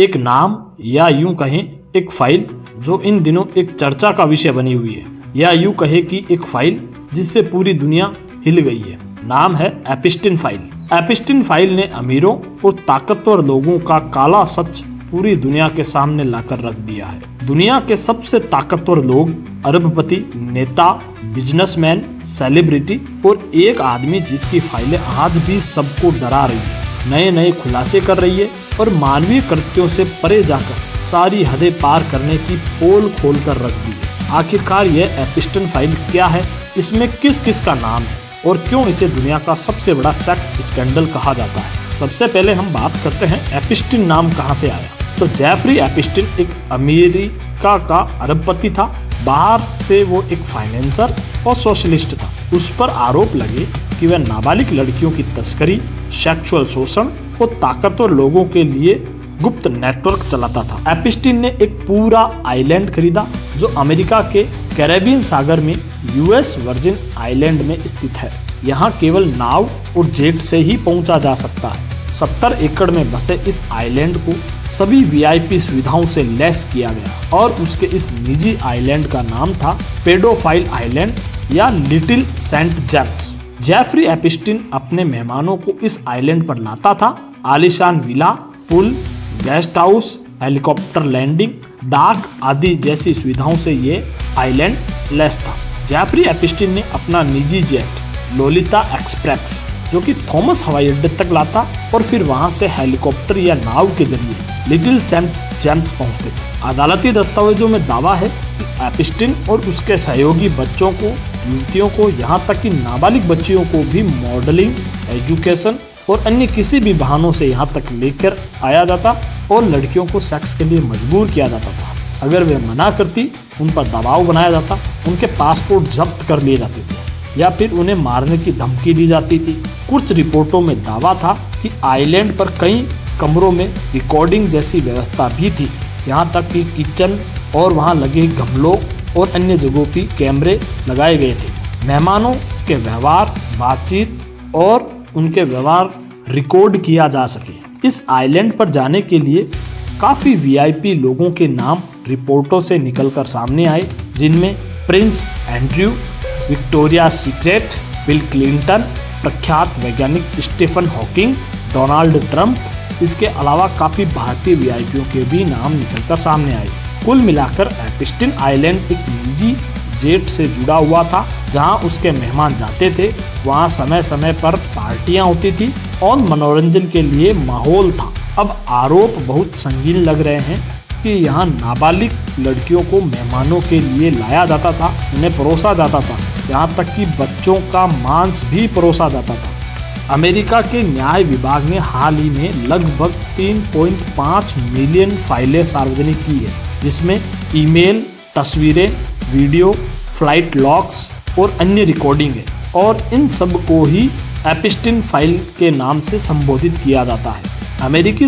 एक नाम या यूं कहें एक फाइल जो इन दिनों एक चर्चा का विषय बनी हुई है, या यूं कहे कि एक फाइल जिससे पूरी दुनिया हिल गई है। नाम है एपिस्टिन फाइल। एपिस्टिन फाइल ने अमीरों और ताकतवर लोगों का काला सच पूरी दुनिया के सामने लाकर रख दिया है। दुनिया के सबसे ताकतवर लोग, अरबपति, नेता, बिजनेसमैन, सेलिब्रिटी और एक आदमी जिसकी फाइलें आज भी सबको डरा रही है, नए नए खुलासे कर रही है और मानवीय कृत्यों से परे जाकर सारी हदें पार करने की पोल खोल कर रख दी है। आखिरकार यह एपिस्टिन फाइल क्या है, इसमें किस किस का नाम है और क्यों इसे दुनिया का सबसे बड़ा सेक्स स्कैंडल कहा जाता है। सबसे पहले हम बात करते हैं एपिस्टिन नाम कहां से आया। तो जेफरी एपिस्टिन एक अमेरिका का अरबपति था। बाहर से वो एक फाइनेंसर और सोशलिस्ट था। उस पर आरोप लगे कि वह नाबालिग लड़कियों की तस्करी, सेक्सुअल शोषण और ताकतवर लोगों के लिए गुप्त नेटवर्क चलाता था। एपिस्टिन ने एक पूरा आइलैंड खरीदा जो अमेरिका के कैरेबियन सागर में यूएस वर्जिन आइलैंड में स्थित है। यहाँ केवल नाव और जेट से ही पहुंचा जा सकता है। 70 एकड़ में बसे इस आइलैंड को सभी वीआईपी सुविधाओं से लैस किया गया और उसके इस निजी आइलैंड का नाम था पेडोफाइल आइलैंड या लिटिल सेंट जेम्स। जेफरी एपिस्टिन अपने मेहमानों को इस आइलैंड पर लाता था। आलीशान विला, पुल, गेस्ट हाउस, हेलीकॉप्टर लैंडिंग, डाक आदि जैसी सुविधाओं से ये आइलैंड लैस था। जेफरी एपिस्टिन ने अपना निजी जेट लोलिता एक्सप्रेस जो कि थॉमस हवाई अड्डे तक लाता और फिर वहां से हेलीकॉप्टर या नाव के जरिए लिटिल सेंट जेम्स पहुंचते थे। अदालती दस्तावेजों में दावा है कि एपिस्टिन और उसके सहयोगी बच्चों को, युवतियों को, यहाँ तक कि नाबालिग बच्चियों को भी मॉडलिंग, एजुकेशन और अन्य किसी भी बहानों से यहाँ तक लेकर आया जाता और लड़कियों को सेक्स के लिए मजबूर किया जाता था। अगर वे मना करती, उन पर दबाव बनाया जाता, उनके पासपोर्ट जब्त कर लिए जाते थे या फिर उन्हें मारने की धमकी दी जाती थी। कुछ रिपोर्टों में दावा था कि आइलैंड पर कई कमरों में रिकॉर्डिंग जैसी व्यवस्था भी थी, यहाँ तक कि किचन और वहाँ लगे गमलों और अन्य जगहों पर कैमरे लगाए गए थे। मेहमानों के व्यवहार, बातचीत और उनके व्यवहार रिकॉर्ड किया जा सके। इस आइलैंड पर जाने के लिए काफ़ी वीआईपी लोगों के नाम रिपोर्टों से निकलकर सामने आए, जिनमें Prince Andrew, Victoria secret, bill Clinton, प्रख्यात वैज्ञानिक स्टीफन हॉकिंग, डोनाल्ड ट्रंप। इसके अलावा काफ़ी भारतीय वीआईपीओं के भी नाम निकलकर सामने आए। कुल मिलाकर एपिस्टिन आइलैंड एक निजी जेट से जुड़ा हुआ था, जहां उसके मेहमान जाते थे। वहां समय समय पर पार्टियां होती थी और मनोरंजन के लिए माहौल था। अब आरोप बहुत संगीन लग रहे हैं कि यहाँ नाबालिग लड़कियों को मेहमानों के लिए लाया जाता था, उन्हें परोसा जाता था, यहाँ तक कि बच्चों का मांस भी परोसा जाता था। अमेरिका के न्याय विभाग ने हाल ही में लगभग 3.5 मिलियन फाइलें सार्वजनिक की है, जिसमें ईमेल, तस्वीरें, वीडियो, फ्लाइट लॉग्स और अन्य रिकॉर्डिंग है और इन सब को ही एपिस्टिन फाइल के नाम से संबोधित किया जाता है। अमेरिकी